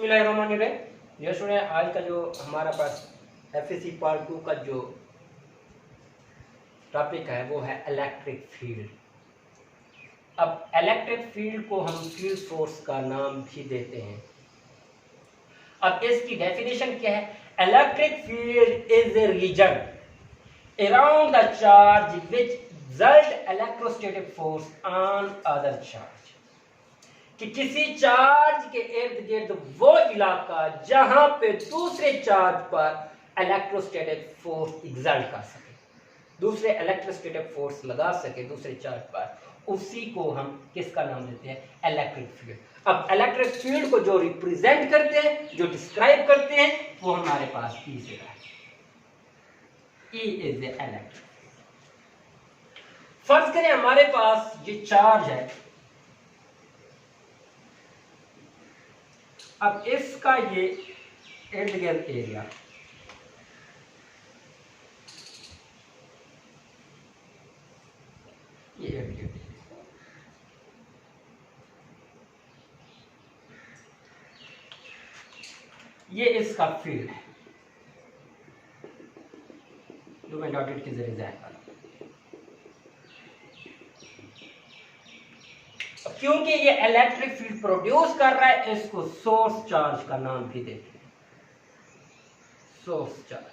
बिस्मिल्लाहिर्रहमानिर्रहीम। Dear student, आज का जो हमारा पास एफएससी पार्ट 2 का जो टॉपिक है वो है इलेक्ट्रिक फील्ड। अब इलेक्ट्रिक फील्ड को हम फील्ड फोर्स का नाम भी देते हैं। अब इसकी डेफिनेशन क्या है? Electric field is A region around the charge which exert electrostatic force on other charge. कि किसी चार्ज के इर्द गिर्द वो इलाका जहां पे दूसरे चार्ज पर इलेक्ट्रोस्टैटिक फोर्स एक्सर्ट कर सके, दूसरे इलेक्ट्रोस्टैटिक फोर्स लगा सके दूसरे चार्ज पर, उसी को हम किसका नाम देते हैं? Electric field. अब इलेक्ट्रिक फील्ड को जो रिप्रेजेंट करते हैं, जो डिस्क्राइब करते हैं, वो हमारे पास ई से है। E is the electric. फर्ज करें हमारे पास ये चार्ज है। अब इसका ये इर्द गिर्द एरिया ये इर्द गिर्द ये इसका फील्ड है जो मैं डॉटेड के जरिए जाहिर कर। क्योंकि ये इलेक्ट्रिक फील्ड प्रोड्यूस कर रहा है, इसको सोर्स चार्ज का नाम भी देते हैं, सोर्स चार्ज।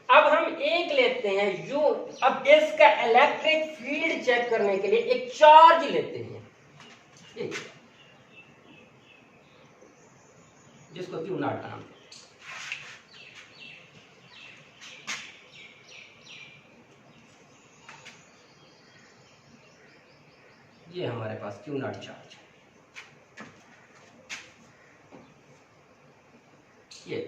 अब हम एक लेते हैं यू। अब इसका इलेक्ट्रिक फील्ड चेक करने के लिए एक चार्ज लेते हैं, जिसको क्यू नॉट का नाम देते हैं। ये हमारे पास क्यू नॉट चार्ज है। ये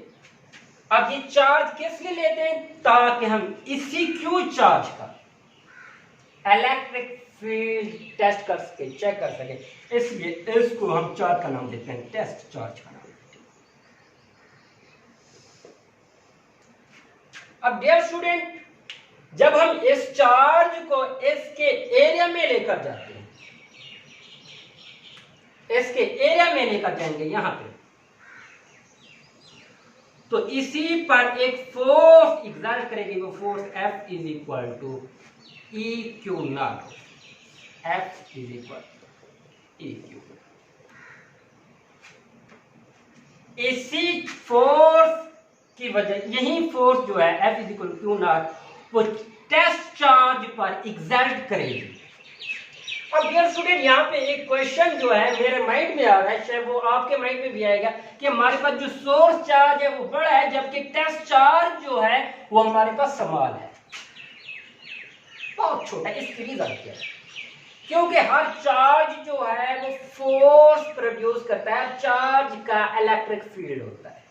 अब ये चार्ज किस लिए लेते हैं? ताकि हम इसी क्यू चार्ज का इलेक्ट्रिक फील्ड टेस्ट कर सके, चेक कर सके। इसलिए इसको हम चार्ज का नाम देते हैं, टेस्ट चार्ज का नाम देते हैं। अब डियर स्टूडेंट, जब हम इस चार्ज को इसके एरिया में लेकर जाते हैं, इसके एरिया में लेकर जाएंगे यहां पे, तो इसी पर एक फोर्स एक्सर्ट करेगी। वो force F is equal to E q naught. F is equal to E q. इसी फोर्स की वजह, यही फोर्स जो है F is equal to q naught, वो टेस्ट चार्ज पर एक्सर्ट करेगी। अब डियर स्टूडेंट, यहाँ पे एक क्वेश्चन जो है मेरे माइंड में आ रहा है, शायद वो आपके माइंड में भी आएगा, कि हमारे पास जो सोर्स चार्ज है वो बड़ा है, जबकि टेस्ट चार्ज जो है वो हमारे पास स्मॉल है, बहुत छोटा है। इसकी रीजन क्या है? क्योंकि हर चार्ज जो है वो फोर्स प्रोड्यूस करता है। चार्ज का इलेक्ट्रिक फील्ड होता है,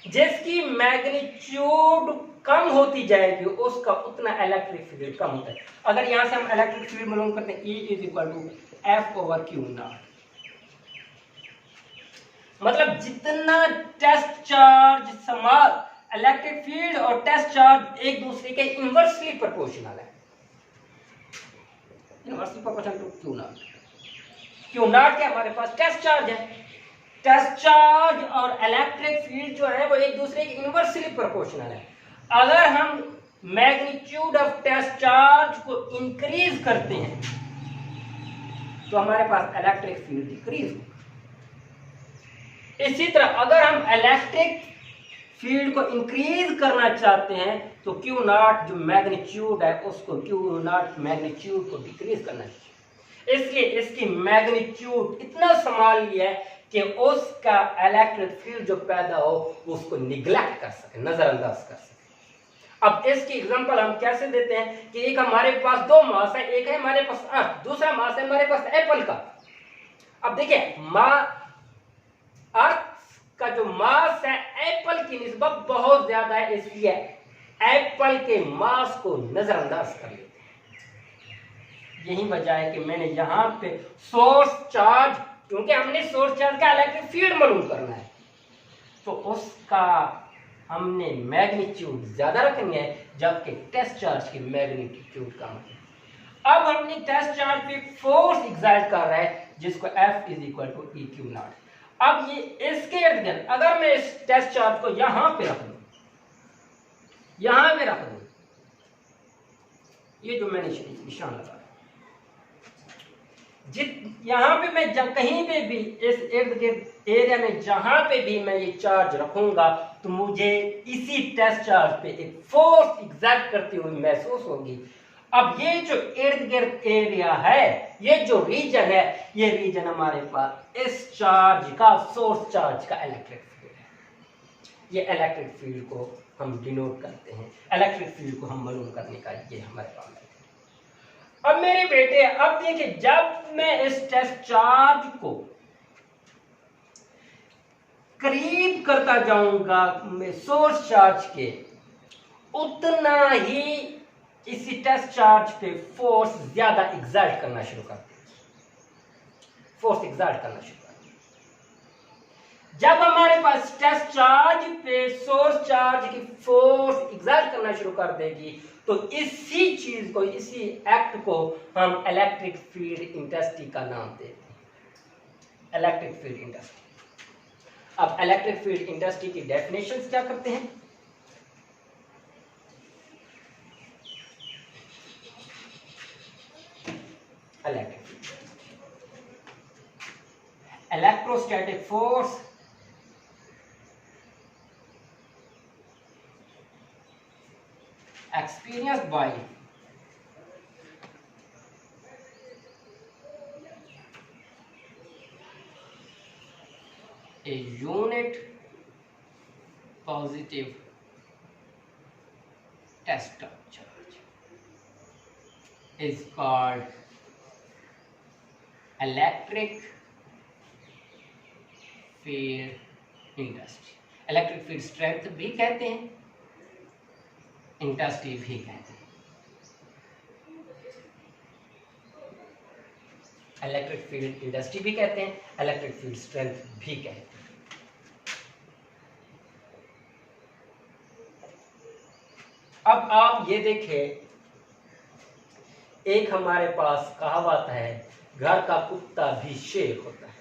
जिसकी मैग्नीट्यूड कम होती जाएगी उसका उतना इलेक्ट्रिक फील्ड कम होता है। अगर यहां से हम इलेक्ट्रिक फील्ड मालूम करते हैं, E is equal to F over q naught. मतलब जितना test charge small, electric field और टेस्ट चार्ज एक दूसरे के इनवर्सली प्रोपोर्शनल है, inversely proportional to q naught. Q naught के हमारे पास टेस्ट चार्ज है। टेस्ट चार्ज और इलेक्ट्रिक फील्ड जो है वो एक दूसरे के इनवर्सली प्रोपोर्शनल है। अगर हम मैग्नीट्यूड ऑफ टेस्ट चार्ज को इंक्रीज करते हैं तो हमारे पास इलेक्ट्रिक फील्ड डिक्रीज होगा। इसी तरह अगर हम इलेक्ट्रिक फील्ड को इंक्रीज करना चाहते हैं तो क्यू नॉट जो मैग्नीट्यूड है उसको, क्यू नॉट मैग्नीट्यूड को डिक्रीज करना चाहिए। इसलिए इसकी मैग्नीट्यूड इतना स्मॉल लिया है कि उसका इलेक्ट्रिक फील्ड जो पैदा हो उसको निगलेक्ट कर सके, नजरअंदाज कर सके। अब इसकी एग्जांपल हम कैसे देते हैं कि एक हमारे पास दो मास है, एक है हमारे पास अर्थ, दूसरा मास है हमारे पास एप्पल का। अब देखिए, अर्थ का जो मास है एप्पल की निस्बत बहुत ज्यादा है, इसलिए एप्पल के मास को नजरअंदाज कर लेते हैं। यही वजह है कि मैंने यहां पे सोर्स चार्ज, क्योंकि हमने सोर्स चार्ज का इलेक्ट्रिक फील्ड मालूम करना है, तो उसका हमने मैग्नीट्यूड ज्यादा रखनी है, जबकि टेस्ट चार्ज की मैग्नीट्यूड कम है। अब हमने टेस्ट चार्ज पे फोर्स एक्सर्ट कर रहा है, जिसको F is equal to E q naught. अब ये इसके इर्द गिर्द अगर मैं इस टेस्ट चार्ज को यहां पे रख दूं, यहां पे रख दूं, ये जो मैंने निशान लगा, यहां पे मैं कहीं पे भी इस इर्द गिर्द एरिया में जहां पे भी मैं ये चार्ज रखूंगा तो मुझे इसी टेस्ट चार्ज पे एक फोर्स एग्जर्ट करती हुई महसूस होगी। अब ये जो इर्द गिर्द एरिया है, ये जो रीजन है, ये रीजन हमारे पास इस चार्ज का, सोर्स चार्ज का इलेक्ट्रिक फील्ड है। ये इलेक्ट्रिक फील्ड को हम डिनोट करते हैं, इलेक्ट्रिक फील्ड को हम मालूम करने का ये हमारे काम है। अब मेरे बेटे, अब देखिए, जब मैं इस टेस्ट चार्ज को करीब करता जाऊंगा मैं सोर्स चार्ज के, उतना ही इसी टेस्ट चार्ज पे फोर्स ज्यादा एग्जर्ट करना शुरू करते हैं, फोर्स एग्जर्ट करना शुरू करते हैं। जब हमारे पास टेस्ट चार्ज पे सोर्स चार्ज की फोर्स एग्जर्ट करना शुरू कर देगी तो इसी चीज को, इसी एक्ट को हम इलेक्ट्रिक फील्ड इंटेंसिटी का नाम देते हैं, इलेक्ट्रिक फील्ड इंटेंसिटी। अब इलेक्ट्रिक फील्ड इंटेंसिटी की डेफिनेशंस क्या करते हैं? Electric field, electrostatic force experienced by a unit positive test charge is called electric field intensity। Electric field strength भी कहते हैं, इंटेंसिटी भी कहते हैं। इलेक्ट्रिक फील्ड इंटेंसिटी भी कहते हैं, इलेक्ट्रिक फील्ड स्ट्रेंथ भी कहते हैं। अब आप ये देखें, एक हमारे पास कहावत है, घर का कुत्ता भी शेर होता है।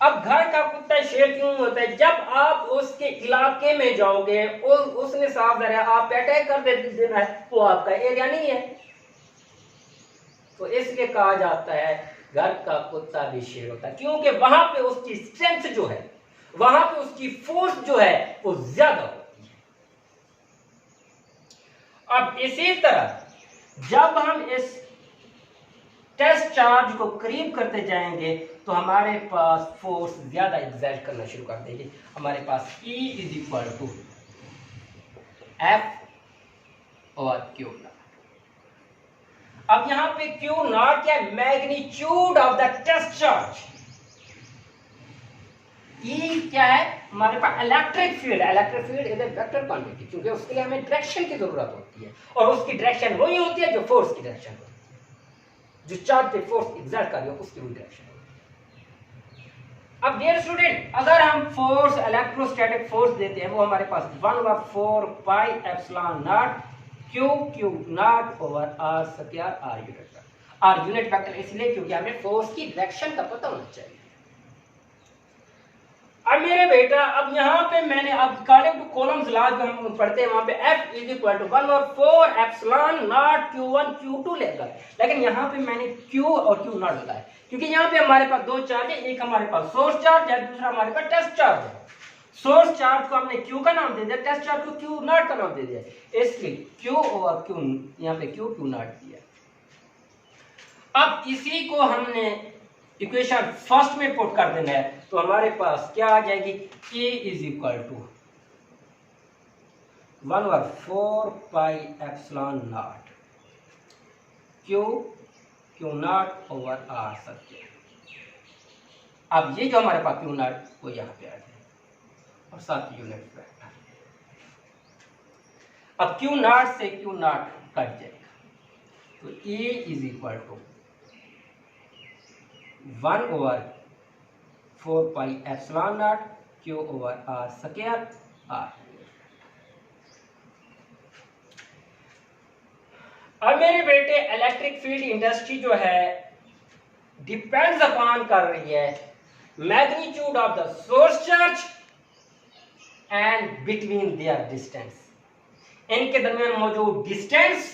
अब घर का कुत्ता शेर क्यों होता है? जब आप उसके इलाके में जाओगे और उसने साफ जरा आप पे अटैक कर देना है, वो आपका एरिया नहीं है, तो इसलिए कहा जाता है घर का कुत्ता भी शेर होता है, क्योंकि वहां पे उसकी स्ट्रेंथ जो है, वहां पे उसकी फोर्स जो है वो ज्यादा होती है। अब इसी तरह जब हम इस टेस्ट चार्ज को करीब करते जाएंगे तो हमारे पास फोर्स ज्यादा एग्जर्ट करना शुरू कर देगी। हमारे पास E is equal to F और Q नॉट। अब यहां पे Q नॉट क्या, magnitude of the test charge. E क्या है, हमारे पास electric field. Electric field is a vector quantity, क्योंकि उसके लिए हमें डायरेक्शन की जरूरत होती है, और उसकी डायरेक्शन वही होती है जो फोर्स की डायरेक्शन होती है, जो चार्ज पे फोर्स एग्जर्ट कर रही हो उसकी वही डायरेक्शन। अब डियर स्टूडेंट, अगर हम फोर्स, इलेक्ट्रोस्टैटिक फोर्स देते हैं, वो हमारे पास 1/4 pi epsilon naught Q naught over R square R unit vector. R unit vector इसलिए क्योंकि हमें फोर्स की डायरेक्शन का पता होना चाहिए। अब मेरे बेटा, अब यहाँ पे मैंने, अब अकॉर्डिंग टू कॉलम्स लॉ जो हम पढ़ते हैं, वहां पे F is equal to 1/4 epsilon naught Q1 Q2 लेगा, लेकिन यहाँ पे मैंने Q और Q नॉट बताया, क्योंकि यहाँ पे हमारे पास दो चार्ज है, एक हमारे पास सोर्स चार्ज है, दूसरा हमारे पास टेस्ट चार्ज है। सोर्स चार्ज को हमने Q का नाम दे दिया, टेस्ट चार्ज को Q नॉट का नाम दे दिया, इसलिए Q और Q, यहाँ पे Q नॉट दिया। अब इसी को हमने इक्वेशन फर्स्ट में पुट कर देना है, तो हमारे पास क्या आ जाएगी, A is equal to 1/4 pi epsilon naught Q naught over R सत्य। अब ये जो हमारे पास Q नॉट वो यहाँ पे आ जाए और साथ यूनिट वेक्टर। अब Q नॉट से Q नॉट कट जाएगा, तो A is equal to 1/4 pi epsilon naught Q over R square R। अब मेरे बेटे, इलेक्ट्रिक फील्ड इंटेंसिटी जो है डिपेंड्स अपॉन कर रही है magnitude of the source charge and between their distance, इनके दरमियान मौजूद डिस्टेंस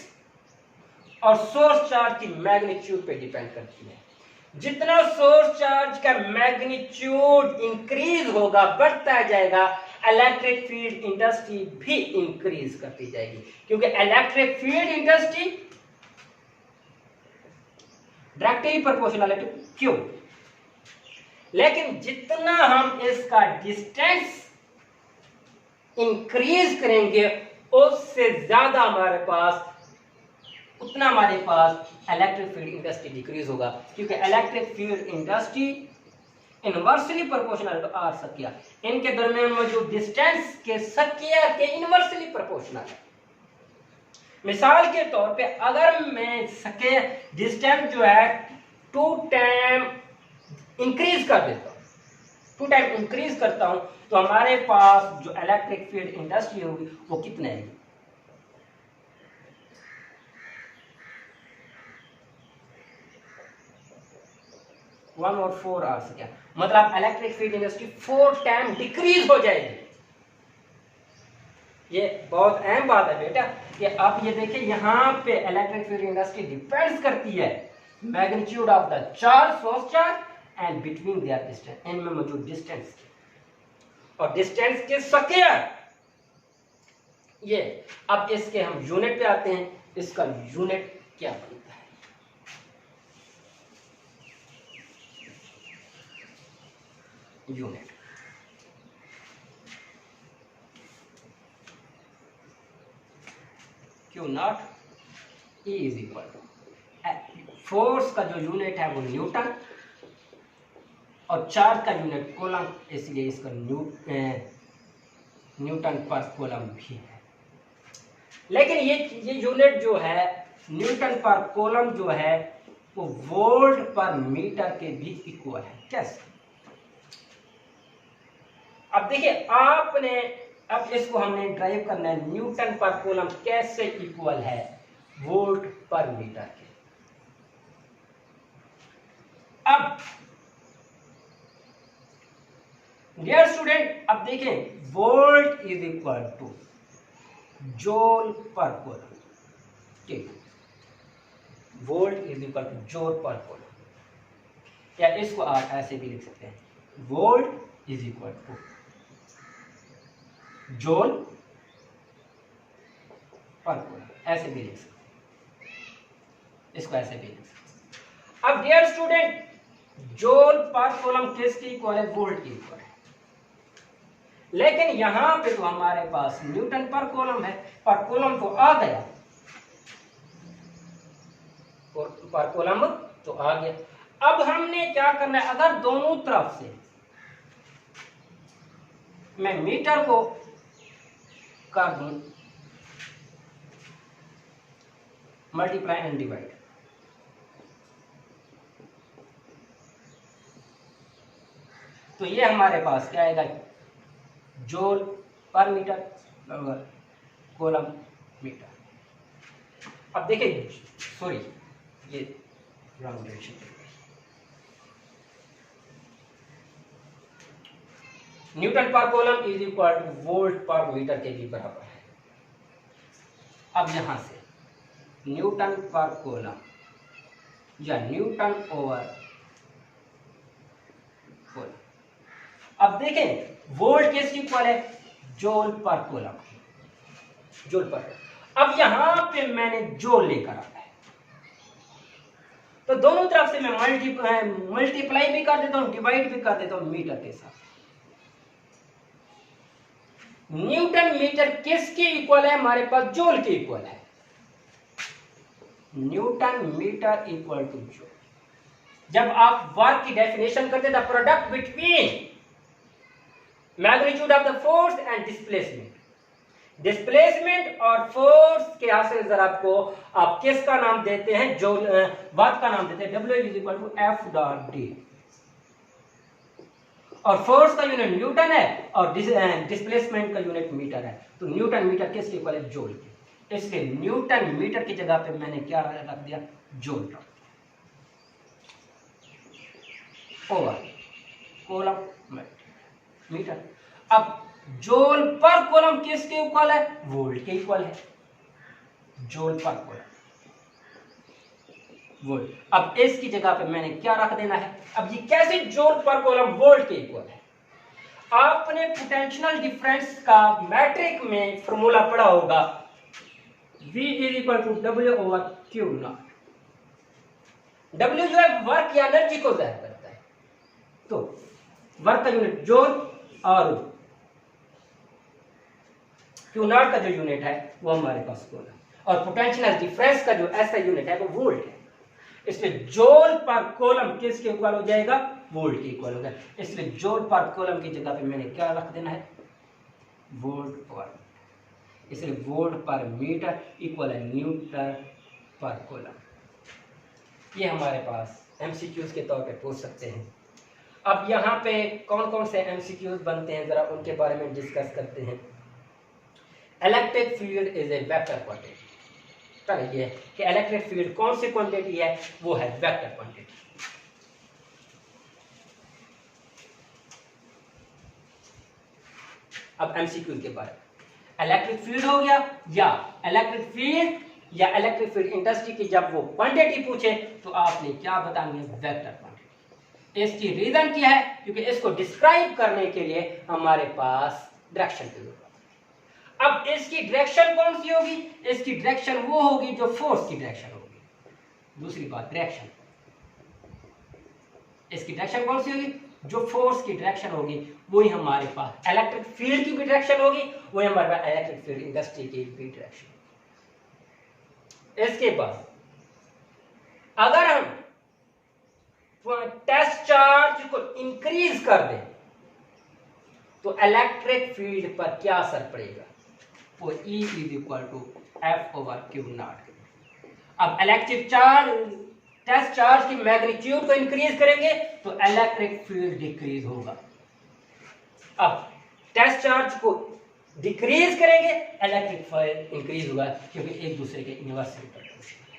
और सोर्स चार्ज की मैग्नीट्यूड पे डिपेंड करती है। जितना सोर्स चार्ज का मैग्नीट्यूड इंक्रीज होगा, बढ़ता जाएगा, इलेक्ट्रिक फील्ड इंटेंसिटी भी इंक्रीज करती जाएगी, क्योंकि electric field intensity directly proportional to q. लेकिन जितना हम इसका डिस्टेंस इंक्रीज करेंगे उससे ज्यादा उतना हमारे पास इलेक्ट्रिक फील्ड इंटेंसिटी डिक्रीज होगा, क्योंकि electric field intensity inversely proportional to R square, इनके दरमियान मौजूद डिस्टेंस के स्क्वायर के इनवर्सली प्रोपोर्शनल है। मिसाल के तौर पे अगर मैं स्क्वायर डिस्टेंस जो है 2 टाइम इंक्रीज कर देता हूं, 2 टाइम इंक्रीज करता हूं, तो हमारे पास जो इलेक्ट्रिक फील्ड इंटेंसिटी होगी वो कितनी आएगी? वन और 4 आ सके, मतलब electric field intensity 4 time decrease हो जाएगी। ये बहुत अहम बात है बेटा कि आप ये देखिए, यहां पे इलेक्ट्रिक फील्ड इंटेंसिटी डिपेंड्स करती है magnitude of the charge, source charge and between their distance, इनमें मौजूद डिस्टेंस और डिस्टेंस के स्क्वायर। ये अब इसके हम यूनिट पे आते हैं, इसका यूनिट क्या बनता है? Unit q naught E is equal to, force का जो यूनिट है वो न्यूटन और चार्ज का यूनिट कूलम, इसलिए इसका न्यूटन पर कूलम भी है। लेकिन ये यूनिट जो है न्यूटन पर कूलम जो है वो वोल्ट पर मीटर के भी इक्वल है। कैसे? अब देखिए, आपने अब इसको हमने ड्राइव करना है, न्यूटन पर कूलम कैसे इक्वल है वोल्ट पर मीटर के। अब डियर स्टूडेंट, अब देखें, volt is equal to joule per coulomb, ठीक, volt is equal to joule per coulomb, या इसको आप ऐसे भी लिख सकते हैं, volt is equal to joule per coulomb, ऐसे भी लिख सकते हैं, इसको ऐसे भी लिख सकते हैं। अब dear student, joule per coulomb किसकी इक्वल है? वोल्ट की इक्वल है। लेकिन यहां पे तो हमारे पास न्यूटन पर कूलम है, पर कूलम तो आ गया, पर कूलम तो आ गया। अब हमने क्या करना है, अगर दोनों तरफ से मैं मीटर को कर दूं मल्टीप्लाई एंड डिवाइड, तो ये हमारे पास क्या आएगा? जूल पर मीटर बराबर कूलम मीटर। अब देखिए, सॉरी ये रॉन्ग डायरेक्शन, न्यूटन पर coulomb is equal two volt पर मीटर के भी बराबर है। अब यहां से न्यूटन पर कूलम या न्यूटन ओवर कूलम, अब देखें वोल्ट किसकी इक्वल है? जूल पर कूलम, जूल पर। अब यहां पे मैंने जूल लेकर आया है, तो दोनों तरफ से मैं मल्टीप्लाई भी कर देता हूं, डिवाइड भी कर देता हूं मीटर के साथ। न्यूटन मीटर किसके इक्वल है? हमारे पास जूल के इक्वल है। Newton metre equal to joule. जब आप वर्क की डेफिनेशन करते थे, product between magnitude of the force and displacement, displacement और फोर्स के हासिल ज़राब को आप किसका नाम देते हैं? जो वर्क का नाम देते हैं W is equal to F dot D, और फोर्स का यूनिट न्यूटन है और डिस्प्लेसमेंट का यूनिट मीटर है। तो न्यूटन मीटर किसके इक्वल है? जूल के। इसलिए न्यूटन मीटर की जगह पे मैंने क्या रख दिया? जूल रख दिया। Over coulomb metre. अब जूल पर कूलम किसके इक्वल है? वोल्ट के इक्वल है, जूल पर कूलम वोल्ट। अब इसकी जगह पे मैंने क्या रख देना है? अब ये कैसे जूल पर कूलम वोल्ट के इक्वल है? आपने पोटेंशियल डिफरेंस का मैट्रिक में फॉर्मूला पढ़ा होगा, V is equal to W over Q naught. W जो है वर्क या एनर्जी को जाहिर करता है, तो वर्क का यूनिट जूल और Q नॉट का जो यूनिट है वो हमारे पास कूलम, और पोटेंशियल डिफरेंस का जो ऐसा यूनिट है वो वोल्ट है। इसलिए जूल पर कूलम किसके इक्वल हो जाएगा? वोल्ट के इक्वल होगा। इसलिए जूल पर कूलम की जगह पे मैंने क्या रख देना है? वोल्ट पर। इसलिए वोल्ट पर मीटर इक्वल है न्यूटन पर कूलम। ये हमारे पास एमसीक्यूज के तौर पे पूछ सकते हैं। अब यहाँ पे कौन कौन से एमसीक्यूज बनते हैं जरा उनके बारे में डिस्कस करते हैं। Electric field is a vector quantity. पहले ये कि इलेक्ट्रिक फील्ड कौन सी क्वांटिटी है? वो है वेक्टर क्वांटिटी। अब एमसीक्यू के बारे में, इलेक्ट्रिक फील्ड हो गया या इलेक्ट्रिक फील्ड या इलेक्ट्रिक फील्ड इंडस्ट्री की जब वो क्वांटिटी पूछे तो आपने क्या बताएंगे? Vector quantity. इसकी रीजन क्या है? क्योंकि इसको डिस्क्राइब करने के लिए हमारे पास डायरेक्शन की जरूरत है। अब इसकी डायरेक्शन कौन सी होगी? इसकी डायरेक्शन वो होगी जो फोर्स की डायरेक्शन होगी। दूसरी बात, डायरेक्शन, इसकी डायरेक्शन कौन सी होगी? जो फोर्स की डायरेक्शन होगी वही हमारे पास इलेक्ट्रिक फील्ड की भी डायरेक्शन होगी, वही हमारे पास इलेक्ट्रिक फील्ड इंडस्ट्री की भी डायरेक्शन। इसके बाद अगर हम टेस्ट चार्ज को इंक्रीज कर दें तो इलेक्ट्रिक फील्ड पर क्या असर पड़ेगा? वो E is equal to F over Q naught. अब इलेक्ट्रिक चार्ज, टेस्ट चार्ज की मैग्नीट्यूड को इंक्रीज करेंगे तो इलेक्ट्रिक फील्ड डिक्रीज होगा। अब टेस्ट चार्ज को डिक्रीज करेंगे, इलेक्ट्रिक फील्ड इंक्रीज होगा, क्योंकि एक दूसरे के इनवर्सली प्रोपोर्शनल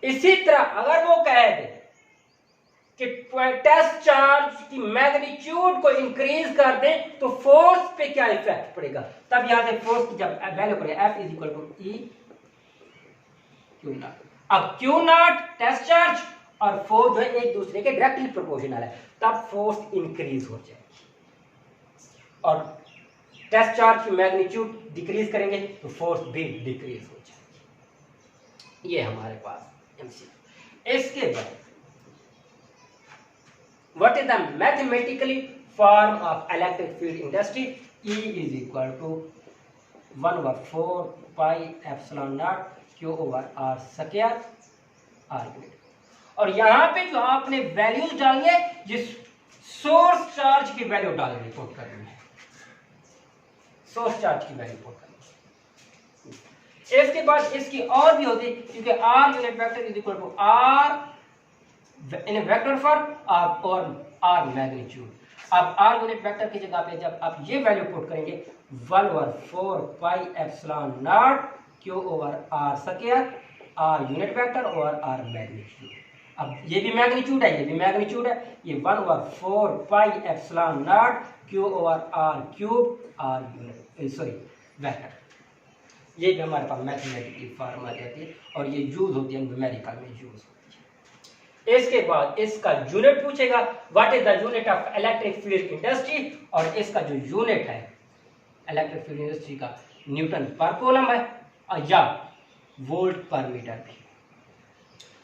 है। इसी तरह अगर वो कह दे कि टेस्ट चार्ज की मैग्नीट्यूड को इंक्रीज कर दें तो फोर्स पे क्या इफेक्ट पड़ेगा? तब यहां से फोर्स की जब वैल्यू करें F is equal to E Q naught. अब Q नॉट टेस्ट चार्ज और फोर्स जो है एक दूसरे के डायरेक्टली प्रोपोर्शनल है, तब फोर्स इंक्रीज हो जाएगी। और टेस्ट चार्ज की मैग्नीट्यूड डिक्रीज करेंगे तो फोर्स भी डिक्रीज हो जाएगी। ये हमारे पास एमसीक्यू। इसके बाद what is the mathematically form of electric field industry? E is equal to 1 over 4 pi epsilon naught Q over R square R unit। और यहाँ पे जो आपने वैल्यूज डालनी है, जिस सोर्स चार्ज की वैल्यू डालनी पुट करनी है, सोर्स चार्ज की वैल्यू पुट करनी है। इसके बाद इसकी और भी होती है, क्योंकि R unit vector is equal to R in vector form और R मैग्नीट्यूड। अब R यूनिट वेक्टर की जगह पे जब आप ये वैल्यू पुट करेंगे 1 over 4 pi epsilon naught Q over R square R unit vector और R मैग्नीट्यूड। अब ये भी मैग्नीट्यूड है, ये भी मैग्नीट्यूड है, ये 1 over 4 pi epsilon naught Q over R cube R unit sorry vector. ये भी हमारे पास मैथमेटिकल फॉर्म आ जाती है और ये यूज होती है न्यूमेरिकल में यूज। इसके बाद इसका यूनिट पूछेगा, what is the unit of electric field industry, और इसका जो यूनिट है इलेक्ट्रिक फील्ड इंडस्ट्री का न्यूटन पर कूलम है या वोल्ट पर मीटर भी।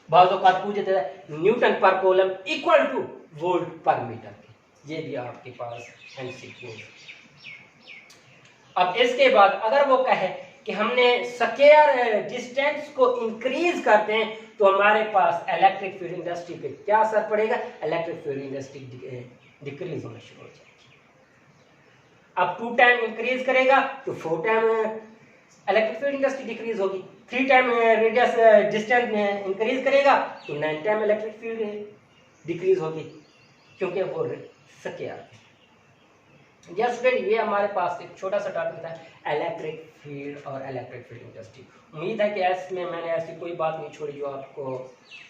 बाज़ औक़ात पूछे थे न्यूटन पर कूलम इक्वल टू वोल्ट पर मीटर की। ये भी आपके पास एमसीक्यू है। अब इसके बाद अगर वो कहे कि हमने स्क्वायर डिस्टेंस को इंक्रीज करते हैं तो हमारे पास इलेक्ट्रिक फील्ड इंडस्ट्री पे क्या असर पड़ेगा? इलेक्ट्रिक फील्ड इंडस्ट्री डिक्रीज होना शुरू हो जाएगी। अब 2 टाइम इंक्रीज करेगा तो 4 time electric field industry decrease होगी। 3 टाइम रेडियस डिस्टेंस इंक्रीज करेगा तो 9 टाइम इलेक्ट्रिक फील्ड डिक्रीज होगी, क्योंकि वो स्क्वायर। डियर स्टूडेंट, ये हमारे पास एक छोटा सा टॉपिक था इलेक्ट्रिक फील्ड और इलेक्ट्रिक फील्ड इंडस्ट्री। उम्मीद है कि इसमें मैंने ऐसी कोई बात नहीं छोड़ी जो आपको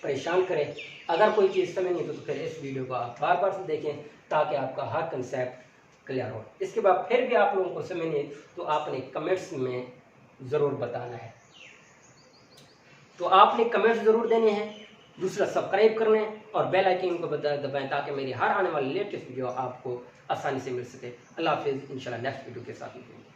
परेशान करे। अगर कोई चीज़ समझ नहीं तो फिर इस वीडियो को आप बार बार से देखें ताकि आपका हर कंसेप्ट क्लियर हो। इसके बाद फिर भी आप लोगों को समझ नहीं तो आपने कमेंट्स में ज़रूर बताना है। तो आपने कमेंट्स ज़रूर देने हैं, दूसरा सब्सक्राइब कर लें और बेल आइकन को दबाएं ताकि मेरी हर आने वाली लेटेस्ट वीडियो आपको आसानी से मिल सके। अल्लाह हाफिज़, इंशाल्लाह नेक्स्ट वीडियो के साथ मिलेंगे।